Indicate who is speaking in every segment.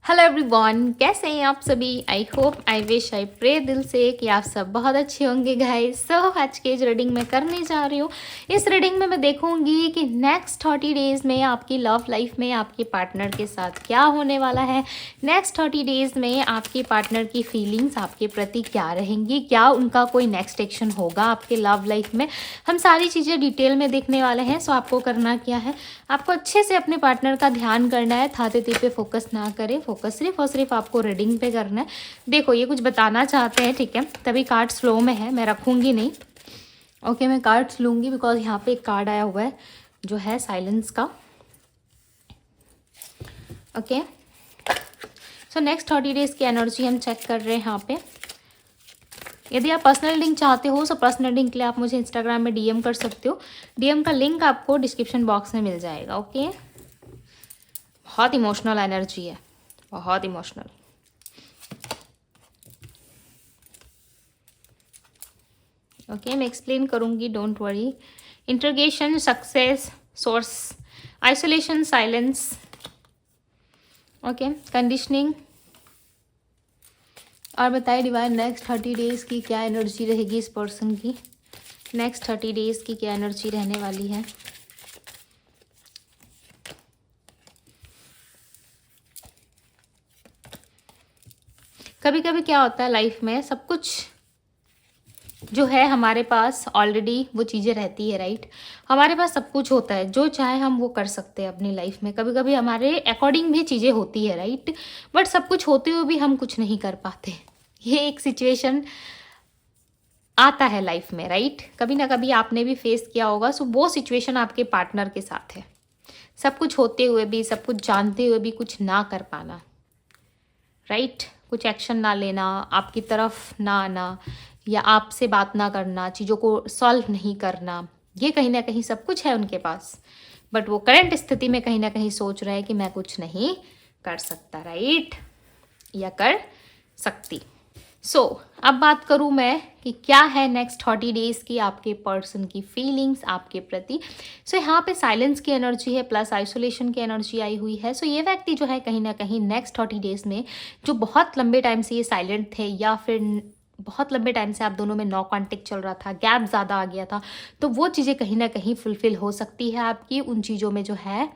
Speaker 1: Hello everyone, कैसे हैं आप सभी। I hope I wish I pray दिल से कि आप सब बहुत अच्छे होंगे गाइस। सो आज के इस रीडिंग में करने जा रही हूँ। इस रीडिंग में मैं देखूंगी कि नेक्स्ट 30 डेज़ में आपकी लव लाइफ में आपके पार्टनर के साथ क्या होने वाला है। नेक्स्ट 30 डेज़ में आपके पार्टनर की फीलिंग्स आपके प्रति क्या रहेंगी, क्या उनका कोई नेक्स्ट एक्शन होगा आपके लव लाइफ में। हम सारी चीज़ें डिटेल में देखने वाले हैं। सो आपको करना क्या है, आपको अच्छे से अपने पार्टनर का ध्यान करना है। था ते पे फोकस ना करें, फोकस सिर्फ और सिर्फ आपको रीडिंग पे करना है। देखो ये कुछ बताना चाहते हैं, ठीक है, तभी कार्ड स्लो में है, मैं रखूँगी नहीं। ओके, मैं कार्ड्स लूँगी बिकॉज यहाँ पे एक कार्ड आया हुआ है जो है साइलेंस का। ओके, सो नेक्स्ट 30 डेज़ की एनर्जी हम चेक कर रहे हैं यहाँ पे। यदि आप पर्सनल लिंक चाहते हो तो पर्सनल लिंक के लिए आप मुझे इंस्टाग्राम में डीएम कर सकते हो। डीएम का लिंक आपको डिस्क्रिप्शन बॉक्स में मिल जाएगा। ओके, बहुत इमोशनल एनर्जी है, बहुत इमोशनल। ओके, मैं एक्सप्लेन करूँगी, don't worry. Integration, success, source, isolation, silence. Okay, conditioning. और बताइए डिवाइन नेक्स्ट 30 डेज़ की क्या एनर्जी रहेगी इस पर्सन की। नेक्स्ट 30 डेज़ की क्या एनर्जी रहने वाली है। कभी कभी क्या होता है लाइफ में, सब कुछ जो है हमारे पास ऑलरेडी वो चीज़ें रहती है, राइट। हमारे पास सब कुछ होता है, जो चाहे हम वो कर सकते हैं अपनी लाइफ में। कभी कभी हमारे अकॉर्डिंग भी चीज़ें होती है, राइट, बट सब कुछ होते हुए भी हम कुछ नहीं कर पाते। ये एक सिचुएशन आता है लाइफ में, राइट। कभी ना कभी आपने भी फेस किया होगा। सो वो सिचुएशन आपके पार्टनर के साथ है। सब कुछ होते हुए भी, सब कुछ जानते हुए भी कुछ ना कर पाना, राइट। कुछ एक्शन ना लेना, आपकी तरफ ना आना, या आपसे बात ना करना, चीज़ों को सॉल्व नहीं करना, ये कहीं ना कहीं सब कुछ है उनके पास। बट वो करंट स्थिति में कहीं ना कहीं सोच रहा है कि मैं कुछ नहीं कर सकता, राइट, या कर सकती। सो अब बात करूँ मैं कि क्या है नेक्स्ट 30 डेज़ की आपके पर्सन की फीलिंग्स आपके प्रति। सो यहाँ पे साइलेंस की एनर्जी है प्लस आइसोलेशन की एनर्जी आई हुई है। सो ये व्यक्ति जो है कहीं ना कहीं नेक्स्ट 30 डेज़ में, जो बहुत लंबे टाइम से ये साइलेंट थे या फिर बहुत लंबे टाइम से आप दोनों में नो कॉन्टेक्ट चल रहा था, गैप ज़्यादा आ गया था, तो वो चीज़ें कहीं ना कहीं फुलफिल हो सकती है आपकी। उन चीज़ों में जो है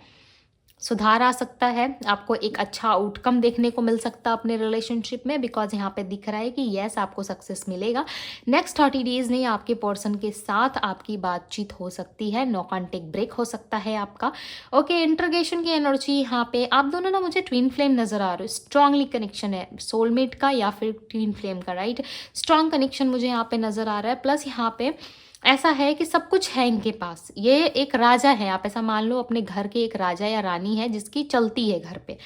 Speaker 1: सुधार आ सकता है, आपको एक अच्छा आउटकम देखने को मिल सकता है अपने रिलेशनशिप में। बिकॉज यहाँ पे दिख रहा है कि यस, आपको सक्सेस मिलेगा। नेक्स्ट 30 डेज़ में आपके पर्सन के साथ आपकी बातचीत हो सकती है, नो कॉन्टेक्ट ब्रेक हो सकता है आपका। ओके, इंटरगेशन की एनर्जी यहाँ पे आप दोनों ना, मुझे ट्विन फ्लेम नज़र आ रहे हो। स्ट्रांगली कनेक्शन है सोलमेट का या फिर ट्विन फ्लेम का, राइट। स्ट्रांग कनेक्शन मुझे यहाँ पे नज़र आ रहा है। प्लस यहाँ पे ऐसा है कि सब कुछ है इनके पास। ये एक राजा है, आप ऐसा मान लो अपने घर के एक राजा या रानी है जिसकी चलती है घर पे,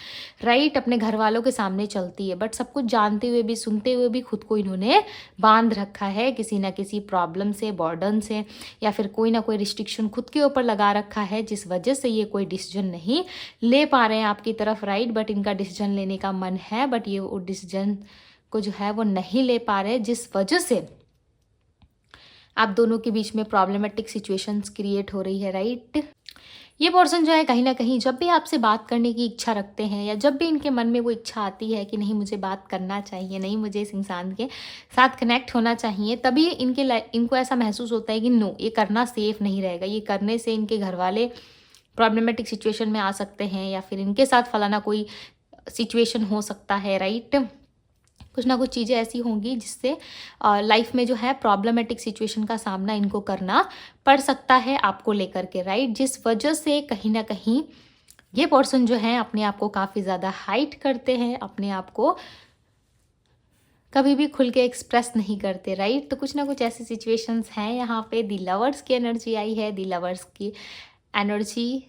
Speaker 1: राइट, अपने घर वालों के सामने चलती है। बट सब कुछ जानते हुए भी, सुनते हुए भी खुद को इन्होंने बांध रखा है किसी ना किसी प्रॉब्लम से, बर्डन से, या फिर कोई ना कोई रिस्ट्रिक्शन खुद के ऊपर लगा रखा है, जिस वजह से ये कोई डिसीजन नहीं ले पा रहे हैं आपकी तरफ, राइट। बट इनका डिसीजन लेने का मन है, बट ये वो डिसीजन को जो है वो नहीं ले पा रहे, जिस वजह से आप दोनों के बीच में प्रॉब्लमेटिक सिचुएशंस क्रिएट हो रही है, राइट। ये पर्सन जो है कहीं ना कहीं जब भी आपसे बात करने की इच्छा रखते हैं, या जब भी इनके मन में वो इच्छा आती है कि नहीं मुझे बात करना चाहिए, नहीं मुझे इस इंसान के साथ कनेक्ट होना चाहिए, तभी इनको ऐसा महसूस होता है कि नो, ये करना सेफ नहीं रहेगा, ये करने से इनके घर वाले प्रॉब्लमेटिक सिचुएशन में आ सकते हैं, या फिर इनके साथ फलाना कोई सिचुएशन हो सकता है, राइट। कुछ ना कुछ चीज़ें ऐसी होंगी जिससे लाइफ में जो है प्रॉब्लमेटिक सिचुएशन का सामना इनको करना पड़ सकता है आपको लेकर के, राइट। जिस वजह से कहीं ना कहीं ये पर्सन जो है अपने आप को काफ़ी ज़्यादा हाइड करते हैं, अपने आप को कभी भी खुल के एक्सप्रेस नहीं करते, राइट। तो कुछ ना कुछ ऐसी सिचुएशंस हैं यहाँ पे। दी लवर्स की एनर्जी आई है। दी लवर्स की एनर्जी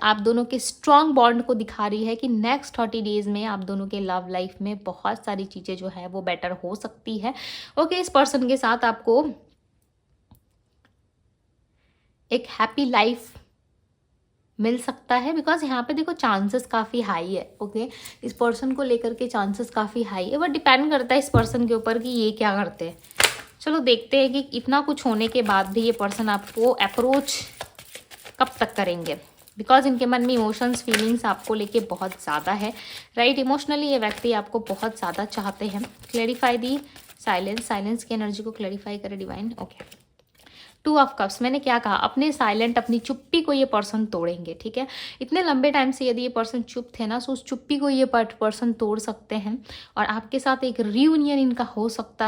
Speaker 1: आप दोनों के स्ट्रॉन्ग बॉन्ड को दिखा रही है कि नेक्स्ट 30 डेज़ में आप दोनों के लव लाइफ में बहुत सारी चीज़ें जो है वो बेटर हो सकती है। ओके, इस पर्सन के साथ आपको एक हैप्पी लाइफ मिल सकता है। बिकॉज यहाँ पे देखो चांसेस काफ़ी हाई है। ओके, इस पर्सन को लेकर के चांसेस काफ़ी हाई है, बट डिपेंड करता है इस पर्सन के ऊपर कि ये क्या करते हैं। चलो देखते हैं कि इतना कुछ होने के बाद भी ये पर्सन आपको अप्रोच कब तक करेंगे। बिकॉज इनके मन में इमोशंस फीलिंग्स आपको लेके बहुत ज़्यादा है, राइट। इमोशनली ये व्यक्ति आपको बहुत ज़्यादा चाहते हैं। क्लेरिफाई दी साइलेंस की एनर्जी को क्लेरिफाई करे डिवाइन। ओके, 2 ऑफ कप्स, मैंने क्या कहा, अपने साइलेंट अपनी चुप्पी को ये पर्सन तोड़ेंगे, ठीक है। इतने लंबे टाइम से यदि ये पर्सन चुप थे ना, तो उस चुप्पी को ये पर्सन तोड़ सकते हैं और आपके साथ एक रियूनियन इनका हो सकता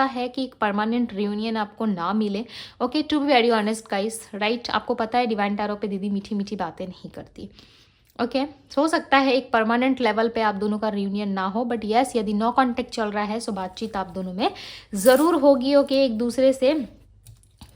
Speaker 1: है कि एक परमानेंट रियूनियन आपको ना मिले। Okay, to be very honest guys, right. आपको पता है डिवाइन टैरो पे दीदी मीठी मीठी बातें नहीं करती। ओके हो सकता है एक परमानेंट लेवल पे आप दोनों का रियूनियन ना हो, बट यस यदि नो कांटेक्ट चल रहा है तो बातचीत आप दोनों में ज़रूर होगी। ओके, एक दूसरे से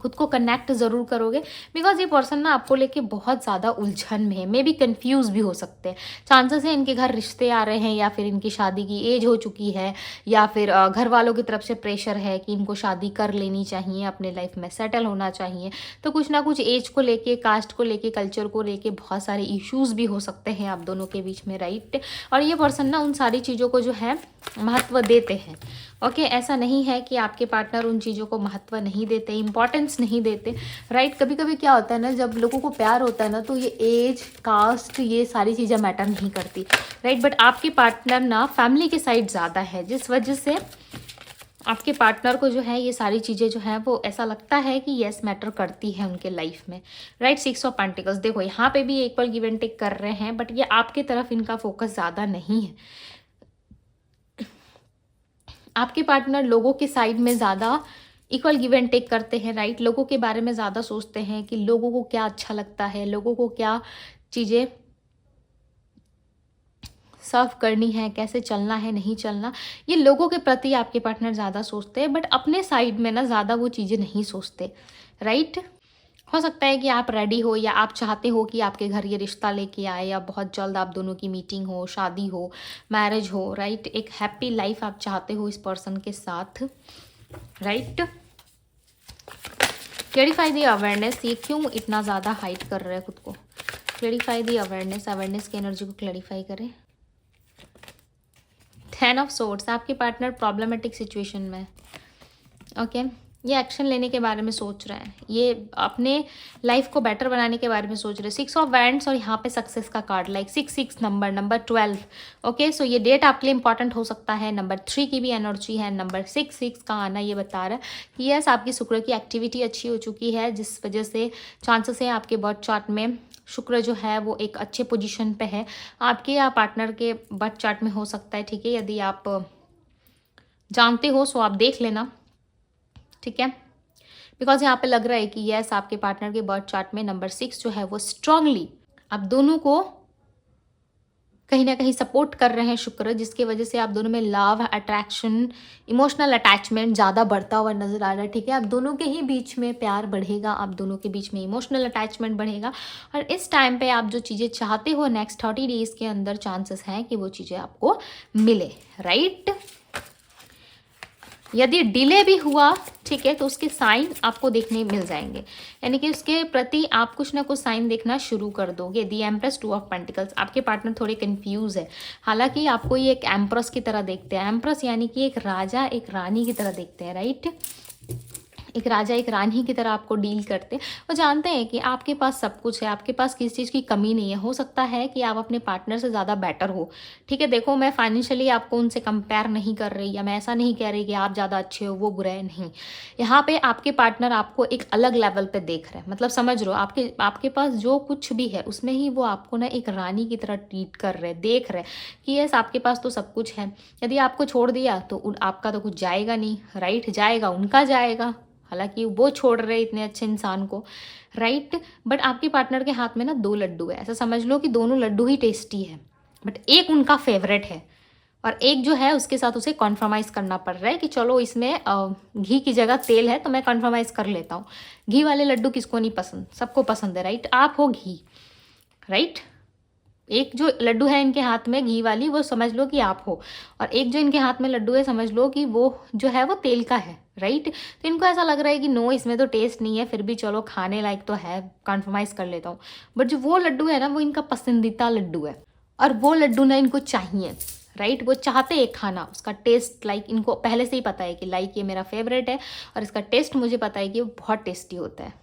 Speaker 1: खुद को कनेक्ट ज़रूर करोगे, बिकॉज ये पर्सन ना आपको लेके बहुत ज़्यादा उलझन में है, मे बी कन्फ्यूज़ भी हो सकते हैं। चांसेस है इनके घर रिश्ते आ रहे हैं, या फिर इनकी शादी की एज हो चुकी है, या फिर घर वालों की तरफ से प्रेशर है कि इनको शादी कर लेनी चाहिए, अपने लाइफ में सेटल होना चाहिए। तो कुछ ना कुछ एज को लेके, कास्ट को लेके, कल्चर को लेके बहुत सारे इश्यूज़ भी हो सकते हैं आप दोनों के बीच में, राइट। और ये पर्सन ना उन सारी चीज़ों को जो है महत्व देते हैं। ओके, ऐसा नहीं है कि आपके पार्टनर उन चीज़ों को महत्व नहीं देते, इंपॉर्टेंस नहीं देते, राइट। कभी कभी क्या होता है ना, जब लोगों को प्यार होता है ना, तो ये एज, कास्ट, ये सारी चीज़ें मैटर नहीं करती, राइट। बट आपके पार्टनर ना फैमिली के साइड ज़्यादा है, जिस वजह से आपके पार्टनर को जो है ये सारी चीज़ें जो है वो ऐसा लगता है कि यस मैटर करती है उनके लाइफ में, राइट। 6 ऑफ पेंटिकल्स, देखो यहाँ पे भी इक्वल गिव एंड टेक कर रहे हैं, बट ये आपके तरफ इनका फोकस ज़्यादा नहीं है। आपके पार्टनर लोगों के साइड में ज़्यादा इक्वल गिव एंड टेक करते हैं, राइट। लोगों के बारे में ज़्यादा सोचते हैं कि लोगों को क्या अच्छा लगता है, लोगों को क्या चीज़ें सर्व करनी है, कैसे चलना है, नहीं चलना, ये लोगों के प्रति आपके पार्टनर ज़्यादा सोचते हैं, बट अपने साइड में ना ज़्यादा वो चीज़ें नहीं सोचते, राइट। हो सकता है कि आप रेडी हो, या आप चाहते हो कि आपके घर ये रिश्ता लेके आए, या बहुत जल्द आप दोनों की मीटिंग हो, शादी हो, मैरिज हो, राइट। एक हैप्पी लाइफ आप चाहते हो इस पर्सन के साथ, राइट। क्लेरिफाई दी अवेयरनेस, ये क्यों इतना ज़्यादा हाइड कर रहे हैं खुद को। क्लेरिफाई दी अवेयरनेस की एनर्जी को क्लेरिफाई करें। 10 ऑफ सोर्ड्स, आपके पार्टनर प्रॉब्लमेटिक सिचुएशन में, ओके। ये एक्शन लेने के बारे में सोच रहा है, ये अपने लाइफ को बेटर बनाने के बारे में सोच रहे हैं। 6 ऑफ वैंड्स, और यहाँ पे सक्सेस का कार्ड, लाइक 6 नंबर 12। ओके, सो ये डेट आपके लिए इंपॉर्टेंट हो सकता है। नंबर 3 की भी एनर्जी है, नंबर 6 का आना ये बता रहा है कि यस आपकी शुक्र की एक्टिविटी अच्छी हो चुकी है, जिस वजह से चांसेस है आपके बर्थ चार्ट में शुक्र जो है वो एक अच्छे पोजीशन पे है, आपके या पार्टनर के बर्थ चार्ट में हो सकता है, ठीक है। यदि आप जानते हो सो आप देख लेना, ठीक है। बिकॉज यहाँ पे लग रहा है कि यस आपके पार्टनर के बर्थ चार्ट में नंबर 6 जो है वो स्ट्रांगली आप दोनों को कहीं ना कहीं सपोर्ट कर रहे हैं शुक्र, जिसकी वजह से आप दोनों में लव, अट्रैक्शन, इमोशनल अटैचमेंट ज़्यादा बढ़ता हुआ नजर आ रहा है, ठीक है। आप दोनों के ही बीच में प्यार बढ़ेगा, आप दोनों के बीच में इमोशनल अटैचमेंट बढ़ेगा, और इस टाइम पे आप जो चीज़ें चाहते हो नेक्स्ट 30 डेज के अंदर चांसेस हैं कि वो चीज़ें आपको मिले, राइट। यदि डिले भी हुआ, ठीक है, तो उसके साइन आपको देखने मिल जाएंगे, यानी कि उसके प्रति आप कुछ ना कुछ साइन देखना शुरू कर दोगे। दी एम्प्रेस, 2 ऑफ पेंटिकल्स, आपके पार्टनर थोड़े कंफ्यूज है, हालांकि आपको ये एक एम्प्रेस की तरह देखते हैं। एम्प्रेस यानी कि एक राजा एक रानी की तरह देखते हैं, राइट। एक राजा एक रानी की तरह आपको डील करते हैं। वो जानते हैं कि आपके पास सब कुछ है, आपके पास किसी चीज़ की कमी नहीं है। हो सकता है कि आप अपने पार्टनर से ज़्यादा बेटर हो, ठीक है। देखो मैं फाइनेंशियली आपको उनसे कंपेयर नहीं कर रही, या मैं ऐसा नहीं कह रही कि आप ज़्यादा अच्छे हो वो बुरा है, नहीं। यहाँ पे आपके पार्टनर आपको एक अलग लेवल पे देख रहे हैं, मतलब समझ लो आपके पास जो कुछ भी है उसमें ही वो आपको ना एक रानी की तरह ट्रीट कर रहे हैं, देख रहे हैं कि यस आपके पास तो सब कुछ है। यदि आपको छोड़ दिया तो आपका तो कुछ जाएगा नहीं, राइट। जाएगा उनका जाएगा, हालांकि वो छोड़ रहे इतने अच्छे इंसान को, राइट। बट आपके पार्टनर के हाथ में ना 2 लड्डू है, ऐसा समझ लो कि दोनों लड्डू ही टेस्टी है, बट एक उनका फेवरेट है और एक जो है उसके साथ उसे कॉन्प्रोमाइज़ करना पड़ रहा है कि चलो इसमें घी की जगह तेल है तो मैं कॉन्प्रोमाइज़ कर लेता हूँ। घी वाले लड्डू किसको नहीं पसंद, सबको पसंद है, राइट। आप हो घी, राइट। एक जो लड्डू है इनके हाथ में घी वाली, वो समझ लो कि आप हो, और एक जो इनके हाथ में लड्डू है समझ लो कि वो जो है वो तेल का है, राइट। तो इनको ऐसा लग रहा है कि नो इसमें तो टेस्ट नहीं है, फिर भी चलो खाने लायक तो है, कॉन्प्रोमाइज़ कर लेता हूँ। बट जो वो लड्डू है ना वो इनका पसंदीदा लड्डू है, और वो लड्डू ना इनको चाहिए, राइट। वो चाहते हैं खाना, उसका टेस्ट लाइक इनको पहले से ही पता है कि लाइक ये मेरा फेवरेट है और इसका टेस्ट मुझे पता है कि वो बहुत टेस्टी होता है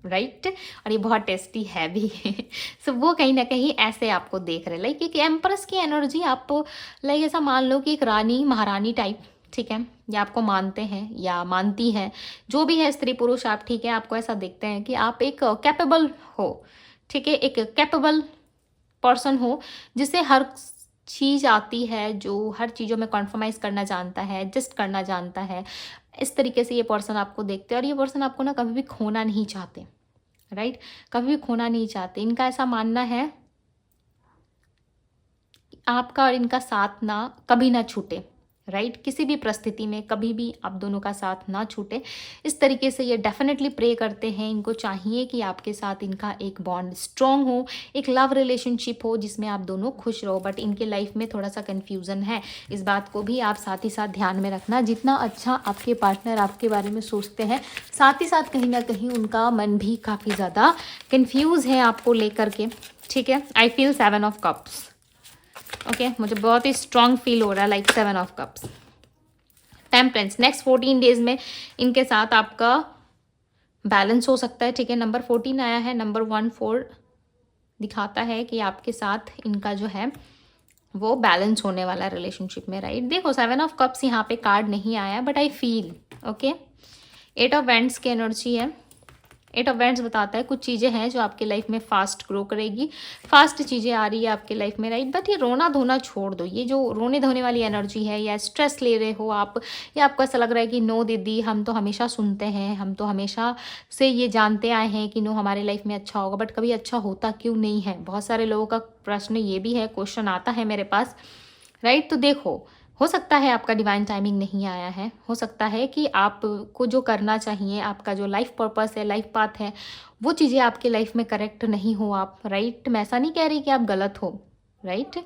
Speaker 1: राइट और ये बहुत टेस्टी है भी सो वो कहीं ना कहीं ऐसे आपको देख रहे हैं, लाइक एक एम्प्रेस की एनर्जी आप लाइक ऐसा मान लो कि एक रानी महारानी टाइप, ठीक है, या आपको मानते हैं या मानती हैं, जो भी है स्त्री पुरुष आप, ठीक है, आपको ऐसा देखते हैं कि आप एक कैपेबल हो, ठीक है, एक कैपेबल पर्सन हो जिसे हर चीज़ आती है, जो हर चीज़ों में कॉन्फर्माइज करना जानता है, एडजस्ट करना जानता है। इस तरीके से ये पर्सन आपको देखते हैं और ये पर्सन आपको ना कभी भी खोना नहीं चाहते, राइट, कभी भी खोना नहीं चाहते। इनका ऐसा मानना है आपका और इनका साथ ना कभी ना छूटे, राइट, किसी भी परिस्थिति में कभी भी आप दोनों का साथ ना छूटे। इस तरीके से ये डेफिनेटली प्रे करते हैं। इनको चाहिए कि आपके साथ इनका एक बॉन्ड स्ट्रॉन्ग हो, एक लव रिलेशनशिप हो जिसमें आप दोनों खुश रहो। बट इनके लाइफ में थोड़ा सा कन्फ्यूज़न है, इस बात को भी आप साथ ही साथ ध्यान में रखना। जितना अच्छा आपके पार्टनर आपके बारे में सोचते हैं, साथ ही साथ कहीं ना कहीं उनका मन भी काफ़ी ज़्यादा कन्फ्यूज़ है आपको लेकर के, ठीक है। I feel 7 of cups, okay, मुझे बहुत ही स्ट्रॉन्ग फील हो रहा है, like 7 of cups. Temperance, next 14 days में इनके साथ आपका बैलेंस हो सकता है, ठीक है। नंबर 14 आया है, नंबर 1 4 दिखाता है कि आपके साथ इनका जो है वो बैलेंस होने वाला है रिलेशनशिप में, राइट। देखो 7 ऑफ कप्स यहाँ पे कार्ड नहीं आया, but I feel, okay. 8 of wands की एनर्जी है। 8 ऑफ वैंड्स बताता है कुछ चीज़ें हैं जो आपके लाइफ में फास्ट ग्रो करेगी, फास्ट चीज़ें आ रही है आपके लाइफ में, राइट। बट ये रोना धोना छोड़ दो, ये जो रोने धोने वाली एनर्जी है या स्ट्रेस ले रहे हो आप, या आपको ऐसा लग रहा है कि नो दीदी हम तो हमेशा सुनते हैं, हम तो हमेशा से ये जानते आए हैं कि नो हमारे लाइफ में अच्छा होगा, बट कभी अच्छा होता क्यों नहीं है। बहुत सारे लोगों का प्रश्न ये भी है, क्वेश्चन आता है मेरे पास, राइट। तो देखो, हो सकता है आपका डिवाइन टाइमिंग नहीं आया है, हो सकता है कि आपको जो करना चाहिए, आपका जो लाइफ पर्पस है, लाइफ पाथ है, वो चीज़ें आपके लाइफ में करेक्ट नहीं हो आप, राइट। मैं ऐसा नहीं कह रही कि आप गलत हो, राइट।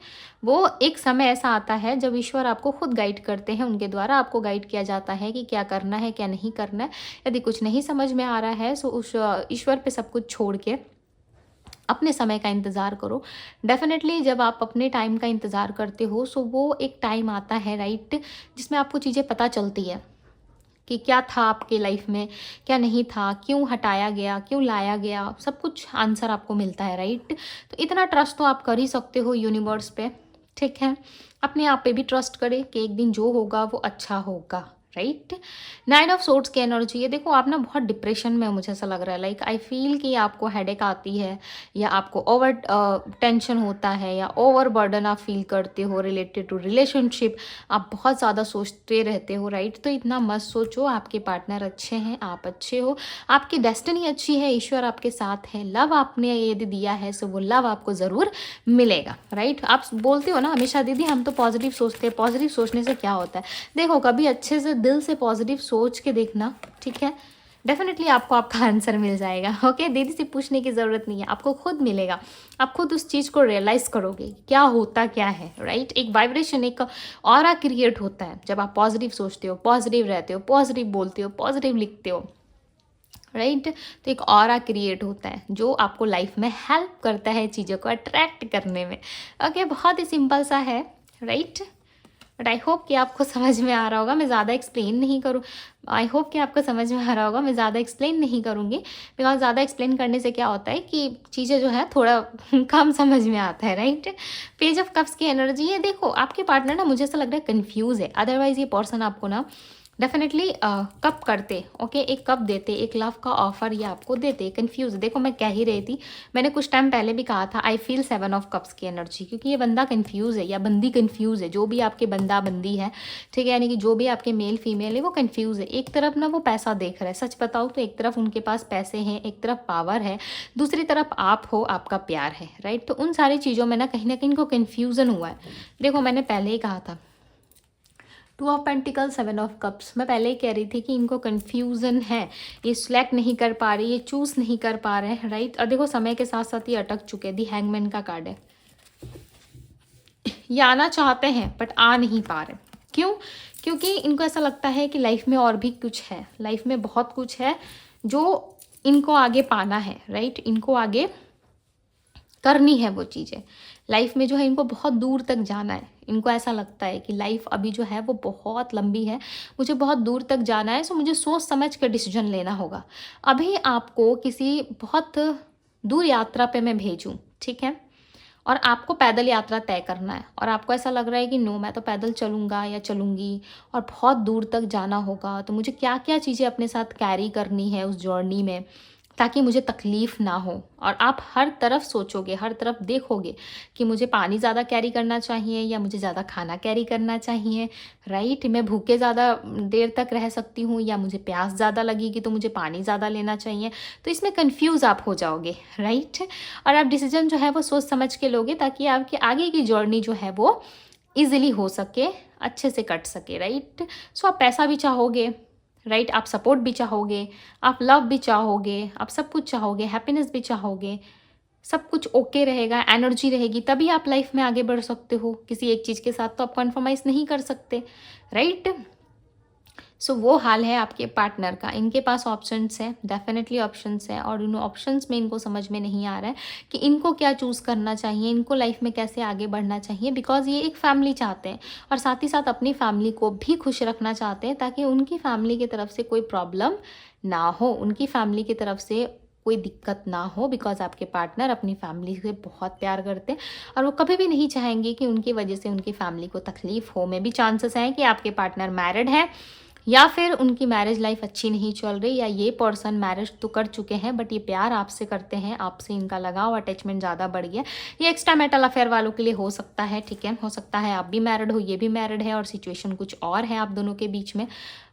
Speaker 1: वो एक समय ऐसा आता है जब ईश्वर आपको खुद गाइड करते हैं, उनके द्वारा आपको गाइड किया जाता है कि क्या करना है क्या नहीं करना है। यदि कुछ नहीं समझ में आ रहा है तो उस ईश्वर पे सब कुछ छोड़ के अपने समय का इंतज़ार करो। डेफिनेटली जब आप अपने टाइम का इंतज़ार करते हो सो वो एक टाइम आता है, राइट, जिसमें आपको चीज़ें पता चलती है कि क्या था आपके लाइफ में, क्या नहीं था, क्यों हटाया गया, क्यों लाया गया, सब कुछ आंसर आपको मिलता है, राइट। तो इतना ट्रस्ट तो आप कर ही सकते हो यूनिवर्स पे, ठीक है। अपने आप पे भी ट्रस्ट करें कि एक दिन जो होगा वो अच्छा होगा, राइट। 9 ऑफ सोर्ड्स की एनर्जी है। देखो आप ना बहुत डिप्रेशन में, मुझे ऐसा लग रहा है, लाइक आई फील कि आपको हेडेक आती है या आपको ओवर टेंशन होता है या ओवर बर्डन आप फील करते हो रिलेटेड टू रिलेशनशिप, आप बहुत ज़्यादा सोचते रहते हो, राइट। तो इतना मत सोचो, आपके पार्टनर अच्छे हैं, आप अच्छे हो, आपकी डेस्टिनी अच्छी है, ईश्वर आपके साथ है, लव आपने यदि दिया है सो वो लव आपको ज़रूर मिलेगा, राइट। आप बोलते हो ना हमेशा दीदी हम तो पॉजिटिव सोचते हैं, पॉजिटिव सोचने से क्या होता है। देखो कभी अच्छे से दिल से पॉजिटिव सोच के देखना, ठीक है, डेफिनेटली आपको आपका आंसर मिल जाएगा, ओके। दीदी से पूछने की ज़रूरत नहीं है, आपको खुद मिलेगा, आप खुद उस चीज़ को रियलाइज़ करोगे क्या होता क्या है, राइट। एक वाइब्रेशन, एक ऑरा क्रिएट होता है जब आप पॉजिटिव सोचते हो, पॉजिटिव रहते हो, पॉजिटिव बोलते हो, पॉजिटिव लिखते हो, राइट। तो एक ऑरा क्रिएट होता है जो आपको लाइफ में हेल्प करता है चीज़ों को अट्रैक्ट करने में, ओके। बहुत ही सिंपल सा है, राइट। बट आई होप कि आपको समझ में आ रहा होगा, मैं ज़्यादा एक्सप्लेन नहीं करूँ, आई होप कि आपको समझ में आ रहा होगा, मैं ज़्यादा एक्सप्लेन नहीं करूँगी, बिकॉज ज़्यादा एक्सप्लेन करने से क्या होता है कि चीज़ें जो है थोड़ा कम समझ में आता है, राइट। पेज ऑफ कप्स की एनर्जी है। देखो आपके पार्टनर ना मुझे ऐसा लग रहा है कन्फ्यूज़ है, अदरवाइज़ ये पर्सन आपको ना डेफिनेटली कप करते, ओके, एक कप देते, एक लव का ऑफर ये आपको देते, कंफ्यूज। देखो मैं कह ही रही थी, मैंने कुछ टाइम पहले भी कहा था आई फील 7 ऑफ कप्स की एनर्जी, क्योंकि ये बंदा कंफ्यूज है या बंदी कंफ्यूज है, जो भी आपके बंदा बंदी है, ठीक है, यानी कि जो भी आपके मेल फीमेल है वो कंफ्यूज है। एक तरफ ना वो पैसा देख रहा है, सच बताओ तो एक तरफ उनके पास पैसे हैं, एक तरफ पावर है, दूसरी तरफ आप हो, आपका प्यार है, राइट। तो उन सारी चीज़ों में ना कहीं इनको कन्फ्यूज़न हुआ है। देखो मैंने पहले ही कहा था 2 ऑफ पेंटिकल 7 ऑफ कप्स, मैं पहले ही कह रही थी कि इनको कन्फ्यूज़न है, ये सिलेक्ट नहीं कर पा रही, ये चूज़ नहीं कर पा रहे हैं, राइट। और देखो समय के साथ साथ ये अटक चुके, दी हैंगमैन का कार्ड है। ये आना चाहते हैं बट आ नहीं पा रहे, क्यों? क्योंकि इनको ऐसा लगता है कि लाइफ में और भी कुछ है, लाइफ में बहुत कुछ है जो इनको आगे पाना है, राइट। इनको आगे करनी है वो चीज़ें, लाइफ में जो है इनको बहुत दूर तक जाना है। इनको ऐसा लगता है कि लाइफ अभी जो है वो बहुत लंबी है, मुझे बहुत दूर तक जाना है, सो मुझे सोच समझ कर डिसीजन लेना होगा। अभी आपको किसी बहुत दूर यात्रा पे मैं भेजूँ, ठीक है, और आपको पैदल यात्रा तय करना है और आपको ऐसा लग रहा है कि नो मैं तो पैदल चलूँगा या चलूँगी और बहुत दूर तक जाना होगा, तो मुझे क्या क्या चीज़ें अपने साथ कैरी करनी है उस जर्नी में ताकि मुझे तकलीफ़ ना हो। और आप हर तरफ सोचोगे, हर तरफ देखोगे कि मुझे पानी ज़्यादा कैरी करना चाहिए या मुझे ज़्यादा खाना कैरी करना चाहिए, राइट। मैं भूखे ज़्यादा देर तक रह सकती हूँ या मुझे प्यास ज़्यादा लगेगी तो मुझे पानी ज़्यादा लेना चाहिए। तो इसमें कन्फ्यूज़ आप हो जाओगे, राइट। और आप डिसीजन जो है वो सोच समझ के लोगे ताकि आपकी आगे की जर्नी जो है वो ईजिली हो सके, अच्छे से कट सके, राइट। सो आप पैसा भी चाहोगे, राइट, आप सपोर्ट भी चाहोगे, आप लव भी चाहोगे, आप सब कुछ चाहोगे, हैप्पीनेस भी चाहोगे, सब कुछ ओके रहेगा, एनर्जी रहेगी, तभी आप लाइफ में आगे बढ़ सकते हो। किसी एक चीज़ के साथ तो आप कॉन्फर्माइज़ नहीं कर सकते, राइट। सो वो हाल है आपके पार्टनर का। इनके पास ऑप्शंस हैं, डेफिनेटली ऑप्शंस हैं, और उन ऑप्शंस में इनको समझ में नहीं आ रहा है कि इनको क्या चूज़ करना चाहिए, इनको लाइफ में कैसे आगे बढ़ना चाहिए, बिकॉज ये एक फैमिली चाहते हैं और साथ ही साथ अपनी फैमिली को भी खुश रखना चाहते हैं ताकि उनकी फैमिली की तरफ से कोई प्रॉब्लम ना हो, उनकी फैमिली की तरफ से कोई दिक्कत ना हो, बिकॉज आपके पार्टनर अपनी फैमिली से बहुत प्यार करते हैं और वो कभी भी नहीं चाहेंगे कि उनकी वजह से उनकी फैमिली को तकलीफ हो। में भी चांसेस हैं कि आपके पार्टनर मैरिड है या फिर उनकी मैरिज लाइफ अच्छी नहीं चल रही, या ये पर्सन मैरिज तो कर चुके हैं बट ये प्यार आपसे करते हैं, आपसे इनका लगाव अटैचमेंट ज़्यादा बढ़ गया। ये एक्स्ट्रा मैरिटल अफेयर वालों के लिए हो सकता है, ठीक है, हो सकता है आप भी मैरिड हो, ये भी मैरिड है और सिचुएशन कुछ और है आप दोनों के बीच में,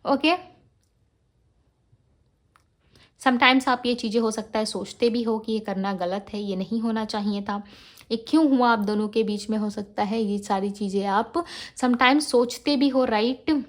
Speaker 1: ओके। समटाइम्स आप ये चीज़ें हो सकता है सोचते भी हो कि ये करना गलत है, ये नहीं होना चाहिए था, ये क्यों हुआ आप दोनों के बीच में, हो सकता है ये सारी चीज़ें आप समटाइम्स सोचते भी हो, राइट।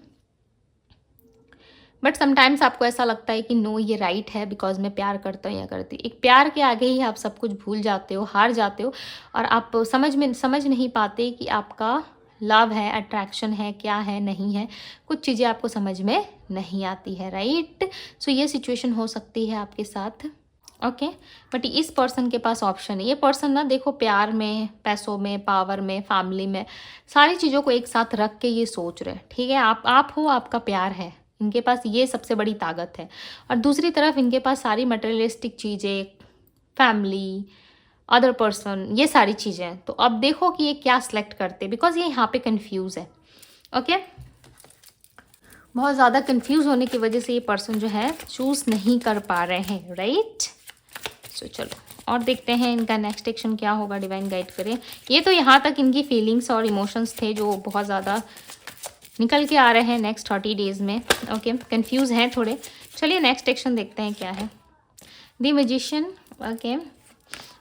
Speaker 1: बट समटाइम्स आपको ऐसा लगता है कि नो ये राइट है बिकॉज मैं प्यार करता हूँ या करती हूँ। एक प्यार के आगे ही आप सब कुछ भूल जाते हो, हार जाते हो और आप समझ नहीं पाते कि आपका लव है, अट्रैक्शन है, क्या है, नहीं है, कुछ चीज़ें आपको समझ में नहीं आती है, राइट। सो ये सिचुएशन हो सकती है आपके साथ, ओके। बट इस पर्सन के पास ऑप्शन है। ये पर्सन ना देखो प्यार में, पैसों में, पावर में, फैमिली में, सारी चीज़ों को एक साथ रख के ये सोच रहे हैं, ठीक है। आप हो, आपका प्यार है, इनके पास ये सबसे बड़ी ताकत है। और दूसरी तरफ इनके पास सारी मटेरियलिस्टिक चीज़ें, फैमिली, अदर पर्सन, ये सारी चीज़ें हैं। तो अब देखो कि ये क्या सिलेक्ट करते, बिकॉज ये यहाँ पे कंफ्यूज है, ओके। बहुत ज़्यादा कंफ्यूज होने की वजह से ये पर्सन जो है चूज़ नहीं कर पा रहे हैं, राइट। सो चलो और देखते हैं इनका नेक्स्ट एक्शन क्या होगा, डिवाइन गाइड करें। ये तो यहाँ तक इनकी फीलिंग्स और इमोशंस थे जो बहुत ज़्यादा निकल के आ रहे हैं नेक्स्ट 30 डेज में, ओके। कंफ्यूज हैं थोड़े। चलिए नेक्स्ट एक्शन देखते हैं क्या है। The magician, okay.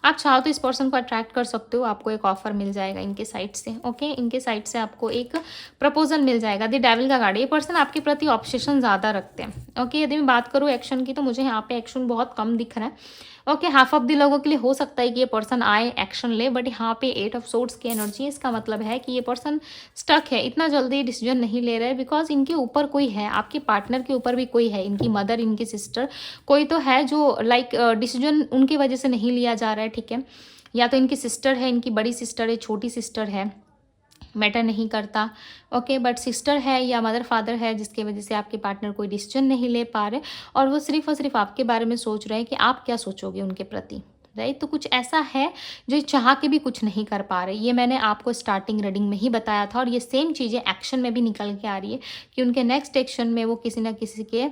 Speaker 1: आप चाहो तो इस पर्सन को अट्रैक्ट कर सकते हो, आपको एक ऑफर मिल जाएगा इनके साइड से, ओके। इनके साइड से आपको एक प्रपोजल मिल जाएगा। द डेविल का कार्ड, ये पर्सन आपके प्रति ऑब्सेशन ज़्यादा रखते हैं, ओके। यदि मैं बात करूँ एक्शन की तो मुझे यहाँ पे एक्शन बहुत कम दिख रहा है, ओके। हाफ ऑफ द लोगों के लिए हो सकता है कि ये पर्सन आए, एक्शन ले, बट यहाँ पे 8 ऑफ सोर्ड्स की एनर्जी, इसका मतलब है कि ये पर्सन स्टक है, इतना जल्दी डिसीजन नहीं ले रहे, बिकॉज इनके ऊपर कोई है, आपके पार्टनर के ऊपर भी कोई है, इनकी मदर, इनकी सिस्टर, कोई तो है जो लाइक डिसीजन उनकी वजह से नहीं लिया जा रहा है, ठीक है। या तो इनकी सिस्टर है, इनकी बड़ी सिस्टर है, छोटी सिस्टर है, मैटर नहीं करता, ओके। बट सिस्टर है या मदर फादर है जिसकी वजह से आपके पार्टनर कोई डिसीजन नहीं ले पा रहे और वो सिर्फ और सिर्फ आपके बारे में सोच रहे हैं कि आप क्या सोचोगे उनके प्रति, राइट। तो कुछ ऐसा है जो चाह के भी कुछ नहीं कर पा रहे। ये मैंने आपको स्टार्टिंग रीडिंग में ही बताया था और ये सेम चीज़ें एक्शन में भी निकल के आ रही है कि उनके नेक्स्ट एक्शन में वो किसी ना किसी के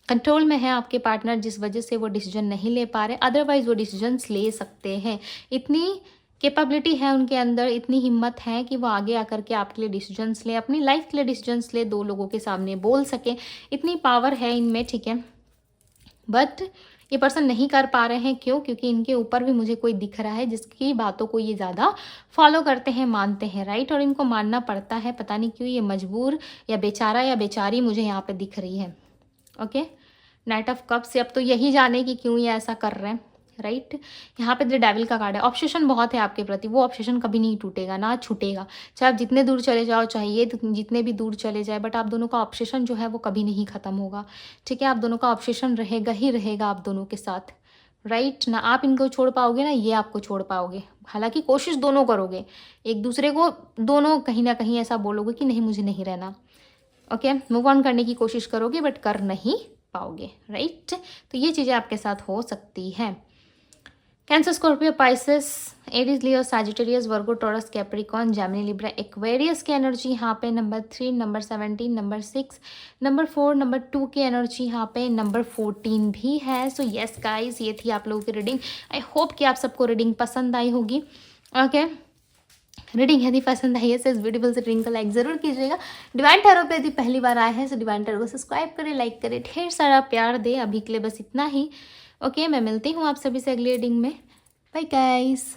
Speaker 1: कंट्रोल में है आपके पार्टनर, जिस वजह से वो डिसीजन नहीं ले पा रहे, अदरवाइज वो डिसीजंस ले सकते हैं। इतनी कैपेबिलिटी है उनके अंदर, इतनी हिम्मत है कि वो आगे आकर के आपके लिए डिसीजंस ले, अपनी लाइफ के लिए डिसीजंस ले, 2 लोगों के सामने बोल सके, इतनी पावर है इनमें, ठीक है। बट ये पर्सन नहीं कर पा रहे हैं, क्यों? क्योंकि इनके ऊपर भी मुझे कोई दिख रहा है जिसकी बातों को ये ज़्यादा फॉलो करते हैं, मानते हैं, राइट। और इनको मानना पड़ता है, पता नहीं क्यों ये मजबूर या बेचारा या बेचारी मुझे यहाँ पे दिख रही है, ओके। नाइट ऑफ कप से अब तो यही जाने कि क्यों ये ऐसा कर रहे हैं, राइट। यहाँ पे द डेविल का कार्ड है। ऑब्सेशन बहुत है आपके प्रति, वो ऑब्सेशन कभी नहीं टूटेगा, ना छूटेगा, चाहे आप जितने दूर चले जाओ, चाहे ये जितने भी दूर चले जाए, बट आप दोनों का ऑब्सेशन जो है वो कभी नहीं ख़त्म होगा, ठीक है। आप दोनों का ऑब्सेशन रहेगा ही रहेगा आप दोनों के साथ, राइट ना आप इनको छोड़ पाओगे ना ये आपको छोड़ पाओगे। हालांकि कोशिश दोनों करोगे, एक दूसरे को दोनों कहीं ना कहीं ऐसा बोलोगे कि नहीं मुझे नहीं रहना, ओके, मूव ऑन करने की कोशिश करोगे बट कर नहीं पाओगे, राइट। तो ये चीज़ें आपके साथ हो सकती हैं। Cancer, Scorpio, Pisces, Aries, Leo, Sagittarius, Virgo, Taurus, Capricorn, Gemini, Libra, Aquarius की एनर्जी यहाँ पे number 3, number 17, number 6, number 4, number 2 की एनर्जी यहाँ पे नंबर 14 भी है। सो यस गाइस, ये थी आप लोगों की रीडिंग। आई होप कि आप सबको रीडिंग पसंद आई होगी। ओके, रीडिंग यदि पसंद आई है तो इस ब्यूटीफुल से रीडिंग को लाइक ज़रूर कीजिएगा। डिवाइन टैरो पे यदि पहली बार आए हैं तो डिवाइन टैरो को सब्सक्राइब करें, लाइक करें, ढेर सारा प्यार दे। अभी के लिए बस इतना ही। ओके, मैं मिलती हूँ आप सभी से अगली रीडिंग में। Bye guys.